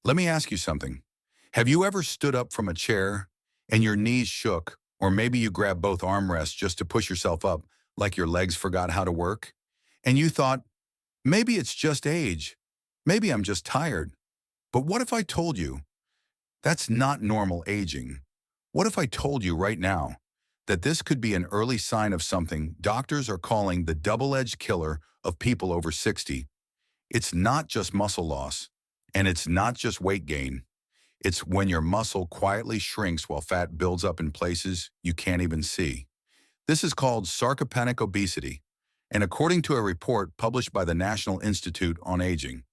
Let me ask you something. Have you ever stood up from a chair and your knees shook, or maybe you grabbed both armrests just to push yourself up like your legs forgot how to work? And you thought, maybe it's just age. Maybe I'm just tired. But what if I told you that's not normal aging? What if I told you right now that this could be an early sign of something doctors are calling the double-edged killer of people over 60? It's not just muscle loss, and it's not just weight gain. It's when your muscle quietly shrinks while fat builds up in places you can't even see. This is called sarcopenic obesity, and according to a report published by the National Institute on Aging,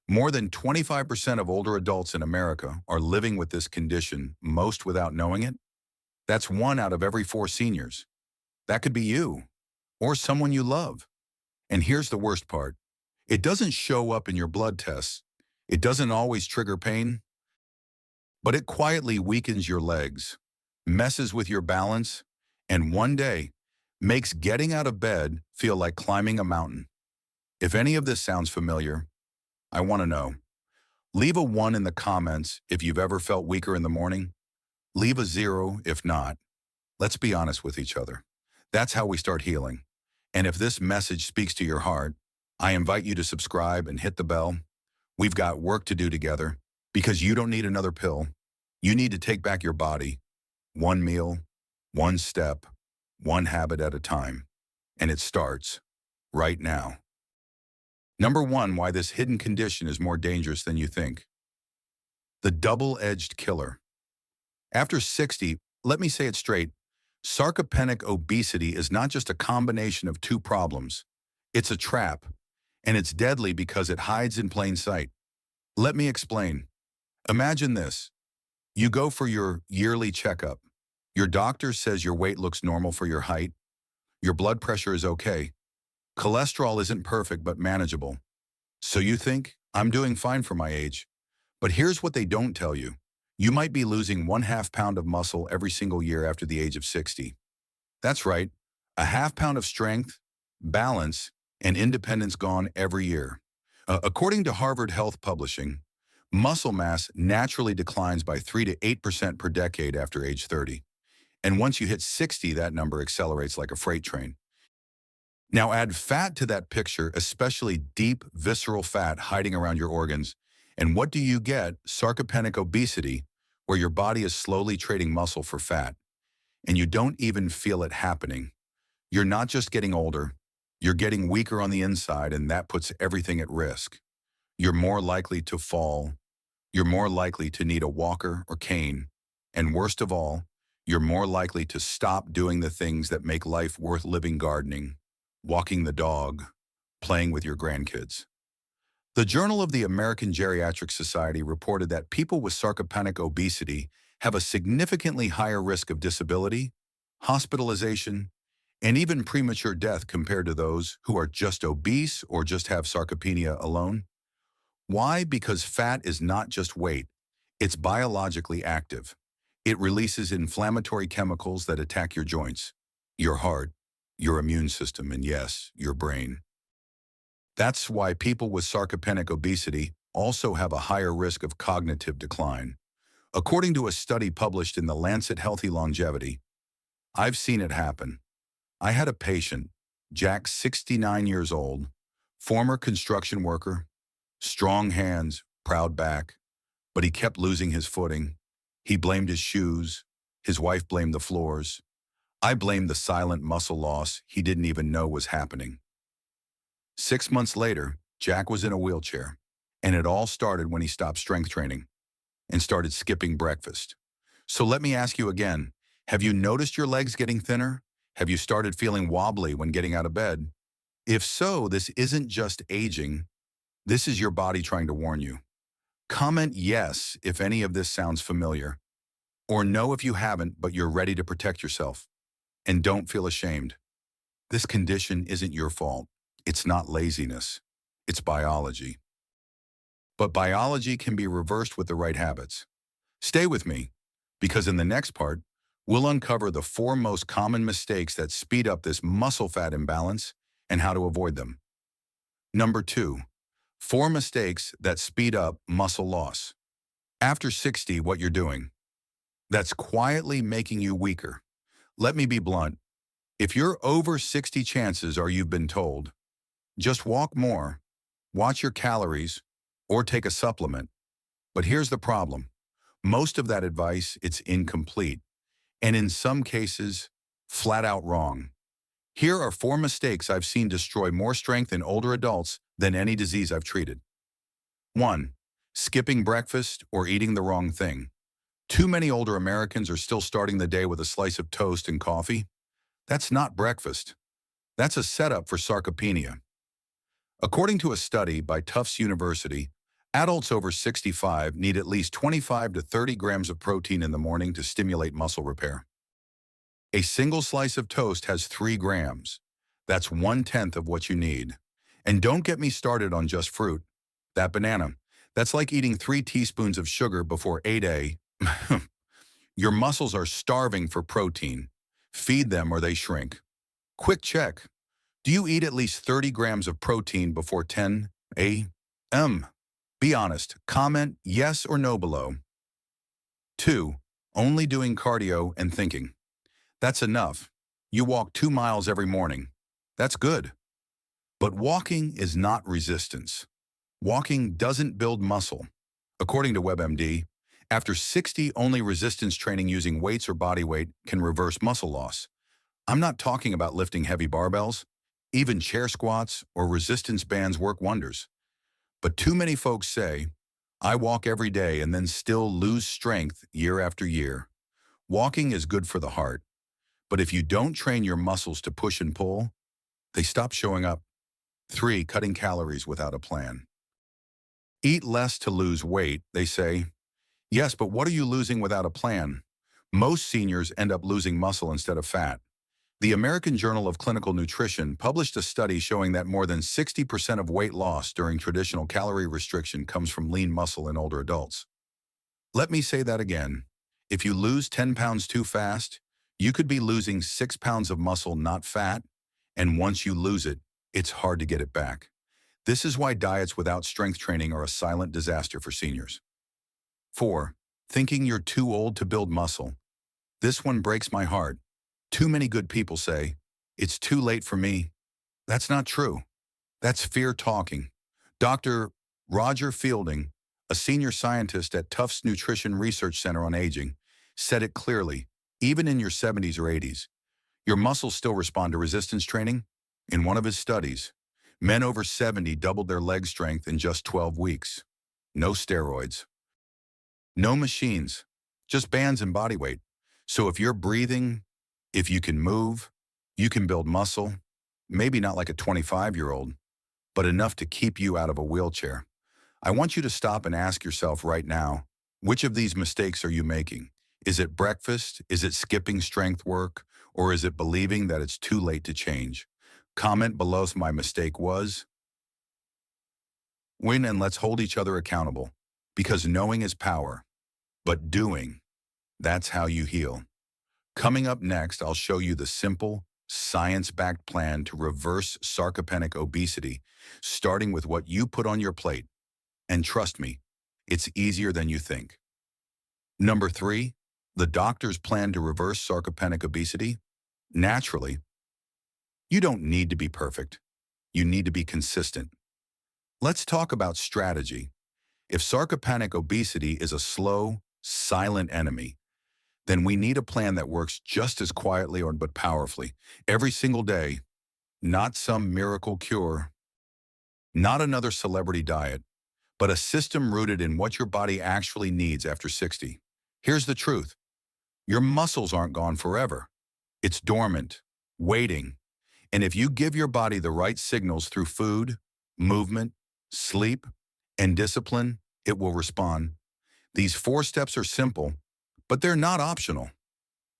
more than 25% of older adults in America are living with this condition, most without knowing it. That's 1 out of every 4 seniors. That could be you, or someone you love. And here's the worst part. It doesn't show up in your blood tests. It doesn't always trigger pain, but it quietly weakens your legs, messes with your balance, and one day makes getting out of bed feel like climbing a mountain. If any of this sounds familiar, I want to know. Leave a 1 in the comments if you've ever felt weaker in the morning. Leave a 0 if not. Let's be honest with each other. That's how we start healing. And if this message speaks to your heart, I invite you to subscribe and hit the bell. We've got work to do together because you don't need another pill. You need to take back your body, one meal, one step, one habit at a time. And it starts right now. Number 1, why this hidden condition is more dangerous than you think. The double-edged killer. After 60, let me say it straight, sarcopenic obesity is not just a combination of 2 problems. It's a trap, and it's deadly because it hides in plain sight. Let me explain. Imagine this. You go for your yearly checkup. Your doctor says your weight looks normal for your height. Your blood pressure is okay. Cholesterol isn't perfect but manageable. So you think, I'm doing fine for my age. But here's what they don't tell you. You might be losing 1/2 pound of muscle every single year after the age of 60. That's right, a ½ pound of strength, balance, and independence gone every year. According to Harvard Health Publishing, muscle mass naturally declines by 3 to 8% per decade after age 30. And once you hit 60, that number accelerates like a freight train. Now add fat to that picture, especially deep, visceral fat hiding around your organs. And what do you get? Sarcopenic obesity, where your body is slowly trading muscle for fat. And you don't even feel it happening. You're not just getting older, you're getting weaker on the inside, and that puts everything at risk. You're more likely to fall. You're more likely to need a walker or cane. And worst of all, you're more likely to stop doing the things that make life worth living: gardening, walking the dog, playing with your grandkids. The Journal of the American Geriatric Society reported that people with sarcopenic obesity have a significantly higher risk of disability, hospitalization, and even premature death compared to those who are just obese or just have sarcopenia alone. Why? Because fat is not just weight. It's biologically active. It releases inflammatory chemicals that attack your joints, your heart, your immune system, and yes, your brain. That's why people with sarcopenic obesity also have a higher risk of cognitive decline. According to a study published in the Lancet Healthy Longevity, I've seen it happen. I had a patient, Jack, 69 years old, former construction worker, strong hands, proud back, but he kept losing his footing. He blamed his shoes. His wife blamed the floors. I blamed the silent muscle loss he didn't even know was happening. 6 months later, Jack was in a wheelchair, and it all started when he stopped strength training and started skipping breakfast. So let me ask you again, have you noticed your legs getting thinner? Have you started feeling wobbly when getting out of bed? If so, this isn't just aging. This is your body trying to warn you. Comment yes if any of this sounds familiar, or no if you haven't, but you're ready to protect yourself. And don't feel ashamed. This condition isn't your fault. It's not laziness. It's biology. But biology can be reversed with the right habits. Stay with me, because in the next part, we'll uncover the 4 most common mistakes that speed up this muscle fat imbalance and how to avoid them. Number 2, 4 mistakes that speed up muscle loss. After 60, what you're doing, that's quietly making you weaker. Let me be blunt. If you're over 60, chances are you've been told, just walk more, watch your calories, or take a supplement. But here's the problem. Most of that advice, it's incomplete, and in some cases, flat out wrong. Here are 4 mistakes I've seen destroy more strength in older adults than any disease I've treated. 1. Skipping breakfast or eating the wrong thing. Too many older Americans are still starting the day with a slice of toast and coffee. That's not breakfast. That's a setup for sarcopenia. According to a study by Tufts University, adults over 65 need at least 25 to 30 grams of protein in the morning to stimulate muscle repair. A single slice of toast has 3 grams. That's 1/10 of what you need. And don't get me started on just fruit. That banana, that's like eating 3 teaspoons of sugar before 8 a.m. Your muscles are starving for protein. Feed them or they shrink. Quick check. Do you eat at least 30 grams of protein before 10 a.m.? Be honest. Comment yes or no below. 2. Only doing cardio and thinking. That's enough. You walk 2 miles every morning. That's good. But walking is not resistance. Walking doesn't build muscle. According to WebMD, after 60, only resistance training using weights or body weight can reverse muscle loss. I'm not talking about lifting heavy barbells. Even chair squats or resistance bands work wonders. But too many folks say, I walk every day and then still lose strength year after year. Walking is good for the heart. But if you don't train your muscles to push and pull, they stop showing up. 3. Cutting calories without a plan. Eat less to lose weight, they say. Yes, but what are you losing without a plan? Most seniors end up losing muscle instead of fat. The American Journal of Clinical Nutrition published a study showing that more than 60% of weight loss during traditional calorie restriction comes from lean muscle in older adults. Let me say that again. If you lose 10 pounds too fast, you could be losing 6 pounds of muscle, not fat, and once you lose it, it's hard to get it back. This is why diets without strength training are a silent disaster for seniors. 4. Thinking you're too old to build muscle. This one breaks my heart. Too many good people say, it's too late for me. That's not true. That's fear talking. Dr. Roger Fielding, a senior scientist at Tufts Nutrition Research Center on Aging, said it clearly, even in your 70s or 80s, your muscles still respond to resistance training. In one of his studies, men over 70 doubled their leg strength in just 12 weeks. No steroids. No machines, just bands and body weight. So if you're breathing, if you can move, you can build muscle, maybe not like a 25-year-old, but enough to keep you out of a wheelchair. I want you to stop and ask yourself right now, which of these mistakes are you making? Is it breakfast? Is it skipping strength work? Or is it believing that it's too late to change? Comment below if my mistake was. Win and let's hold each other accountable, because knowing is power, but doing, that's how you heal. Coming up next, I'll show you the simple, science-backed plan to reverse sarcopenic obesity, starting with what you put on your plate. And trust me, it's easier than you think. Number 3, the doctor's plan to reverse sarcopenic obesity. Naturally, you don't need to be perfect. You need to be consistent. Let's talk about strategy. If sarcopenic obesity is a slow, silent enemy, then we need a plan that works just as quietly but powerfully, every single day. Not some miracle cure, not another celebrity diet, but a system rooted in what your body actually needs after 60. Here's the truth. Your muscles aren't gone forever. It's dormant, waiting. And if you give your body the right signals through food, movement, sleep, and discipline, it will respond. These 4 steps are simple, but they're not optional.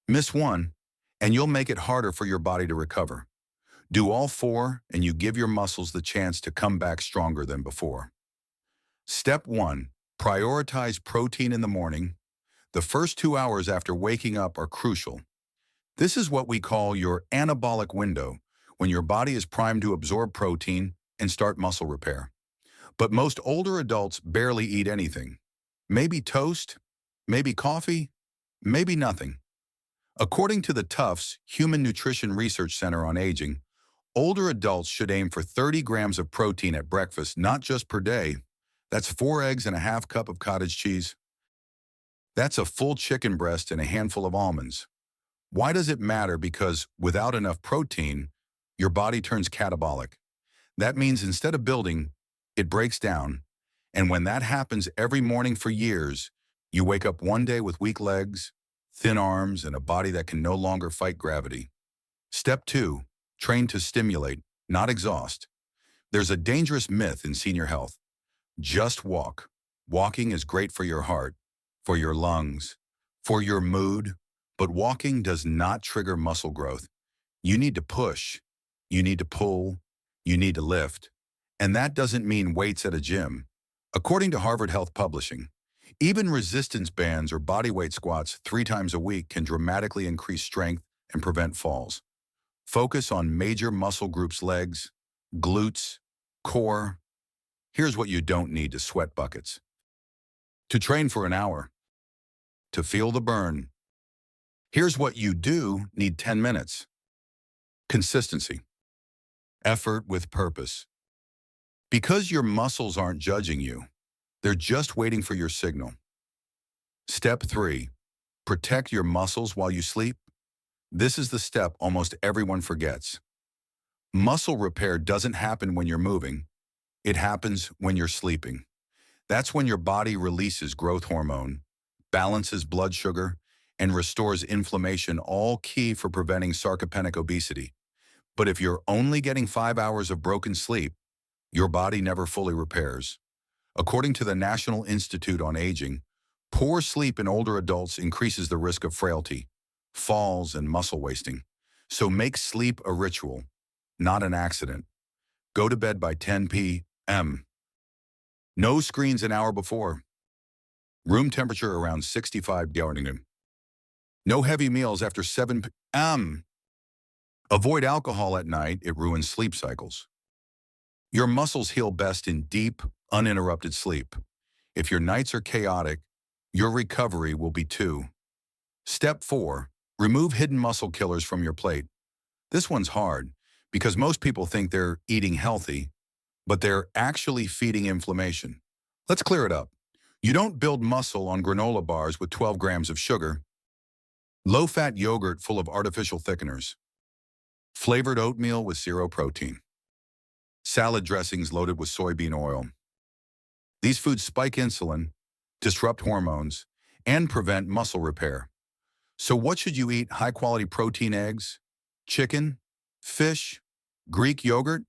Miss one, and you'll make it harder for your body to recover. Do all 4, and you give your muscles the chance to come back stronger than before. Step 1, prioritize protein in the morning. The first 2 hours after waking up are crucial. This is what we call your anabolic window, when your body is primed to absorb protein and start muscle repair. But most older adults barely eat anything. Maybe toast, maybe coffee, maybe nothing. According to the Tufts Human Nutrition Research Center on Aging, older adults should aim for 30 grams of protein at breakfast, not just per day. That's 4 eggs and a half cup of cottage cheese. That's a full chicken breast and a handful of almonds. Why does it matter? Because without enough protein, your body turns catabolic. That means instead of building, it breaks down. And when that happens every morning for years, you wake up one day with weak legs, thin arms, and a body that can no longer fight gravity. Step 2, train to stimulate, not exhaust. There's a dangerous myth in senior health. Just walk. Walking is great for your heart, for your lungs, for your mood, but walking does not trigger muscle growth. You need to push, you need to pull, you need to lift. And that doesn't mean weights at a gym. According to Harvard Health Publishing, even resistance bands or bodyweight squats 3 times a week can dramatically increase strength and prevent falls. Focus on major muscle groups: legs, glutes, core. Here's what you don't need to sweat buckets. To train for an hour. To feel the burn. Here's what you do need: 10 minutes. Consistency. Effort with purpose. Because your muscles aren't judging you, they're just waiting for your signal. Step 3, protect your muscles while you sleep. This is the step almost everyone forgets. Muscle repair doesn't happen when you're moving. It happens when you're sleeping. That's when your body releases growth hormone, balances blood sugar, and restores inflammation, all key for preventing sarcopenic obesity. But if you're only getting 5 hours of broken sleep, your body never fully repairs. According to the National Institute on Aging, poor sleep in older adults increases the risk of frailty, falls, and muscle wasting. So make sleep a ritual, not an accident. Go to bed by 10 p.m. No screens an hour before. Room temperature around 65 degrees. No heavy meals after 7 p.m. Avoid alcohol at night, it ruins sleep cycles. Your muscles heal best in deep, uninterrupted sleep. If your nights are chaotic, your recovery will be too. Step 4, remove hidden muscle killers from your plate. This one's hard because most people think they're eating healthy, but they're actually feeding inflammation. Let's clear it up. You don't build muscle on granola bars with 12 grams of sugar, low-fat yogurt full of artificial thickeners, flavored oatmeal with 0 protein, salad dressings loaded with soybean oil. These foods spike insulin, disrupt hormones, and prevent muscle repair. So what should you eat? High-quality protein: eggs, chicken, fish, Greek yogurt,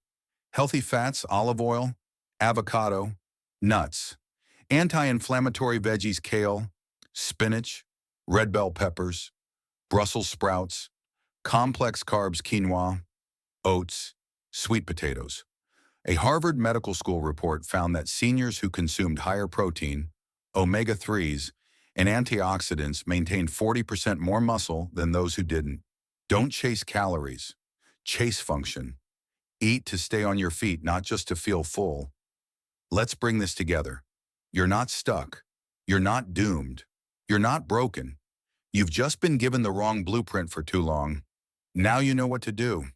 healthy fats: olive oil, avocado, nuts, anti-inflammatory veggies: kale, spinach, red bell peppers, Brussels sprouts, complex carbs: quinoa, oats, sweet potatoes. A Harvard Medical School report found that seniors who consumed higher protein, omega-3s, and antioxidants maintained 40% more muscle than those who didn't. Don't chase calories. Chase function. Eat to stay on your feet, not just to feel full. Let's bring this together. You're not stuck. You're not doomed. You're not broken. You've just been given the wrong blueprint for too long. Now you know what to do.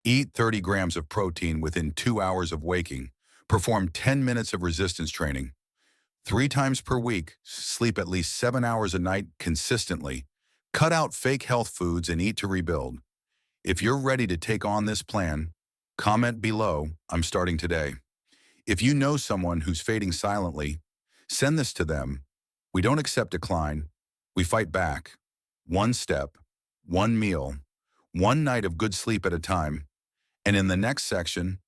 Eat 30 grams of protein within 2 hours of waking. Perform 10 minutes of resistance training. 3 times per week, sleep at least 7 hours a night consistently. Cut out fake health foods and eat to rebuild. If you're ready to take on this plan, comment below, "I'm starting today." If you know someone who's fading silently, send this to them. We don't accept decline. We fight back. One step, one meal, one night of good sleep at a time. And in the next section,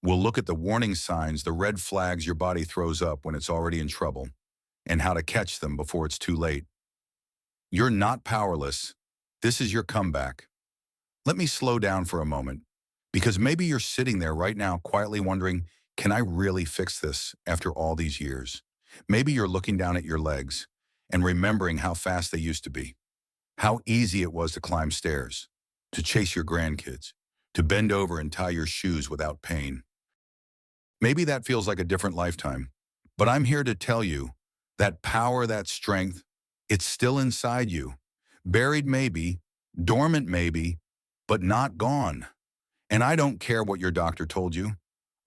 we'll look at the warning signs, the red flags your body throws up when it's already in trouble, and how to catch them before it's too late. You're not powerless. This is your comeback. Let me slow down for a moment, because maybe you're sitting there right now quietly wondering, can I really fix this after all these years? Maybe you're looking down at your legs and remembering how fast they used to be, how easy it was to climb stairs, to chase your grandkids, to bend over and tie your shoes without pain. Maybe that feels like a different lifetime, but I'm here to tell you That power, that strength, it's still inside you. Buried maybe, dormant maybe, but not gone. And I don't care what your doctor told you.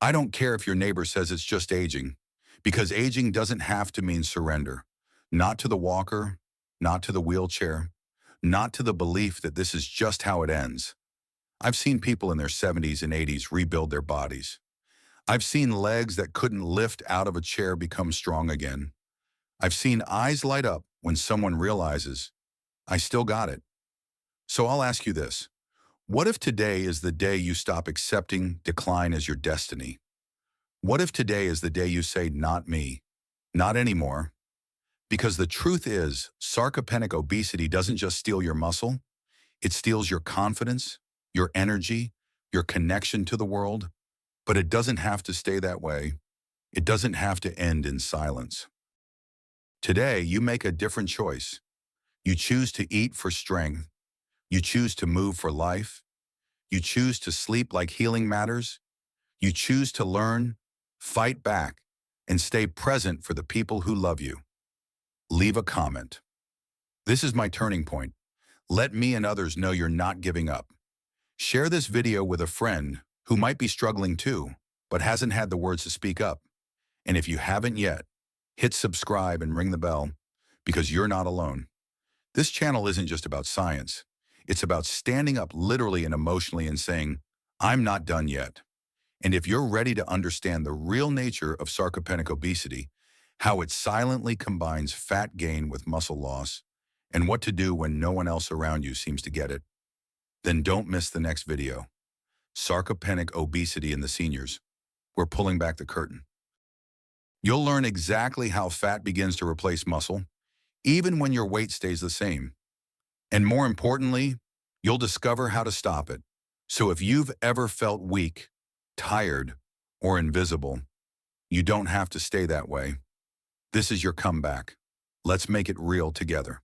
I don't care if your neighbor says it's just aging, because aging doesn't have to mean surrender. Not to the walker, not to the wheelchair, not to the belief that this is just how it ends. I've seen people in their 70s and 80s rebuild their bodies. I've seen legs that couldn't lift out of a chair become strong again. I've seen eyes light up when someone realizes, I still got it. So I'll ask you this. What if today is the day you stop accepting decline as your destiny? What if today is the day you say, not me, not anymore? Because the truth is, sarcopenic obesity doesn't just steal your muscle, it steals your confidence, your energy, your connection to the world. But it doesn't have to stay that way. It doesn't have to end in silence. Today, you make a different choice. You choose to eat for strength. You choose to move for life. You choose to sleep like healing matters. You choose to learn, fight back, and stay present for the people who love you. Leave a comment. This is my turning point. Let me and others know you're not giving up. Share this video with a friend who might be struggling too, but hasn't had the words to speak up. And if you haven't yet, hit subscribe and ring the bell, because you're not alone. This channel isn't just about science. It's about standing up literally and emotionally and saying, I'm not done yet. And if you're ready to understand the real nature of sarcopenic obesity, how it silently combines fat gain with muscle loss, and what to do when no one else around you seems to get it, then don't miss the next video. Sarcopenic obesity in the seniors. We're pulling back the curtain. You'll learn exactly how fat begins to replace muscle, even when your weight stays the same. And more importantly, you'll discover how to stop it. So if you've ever felt weak, tired, or invisible, you don't have to stay that way. This is your comeback. Let's make it real together.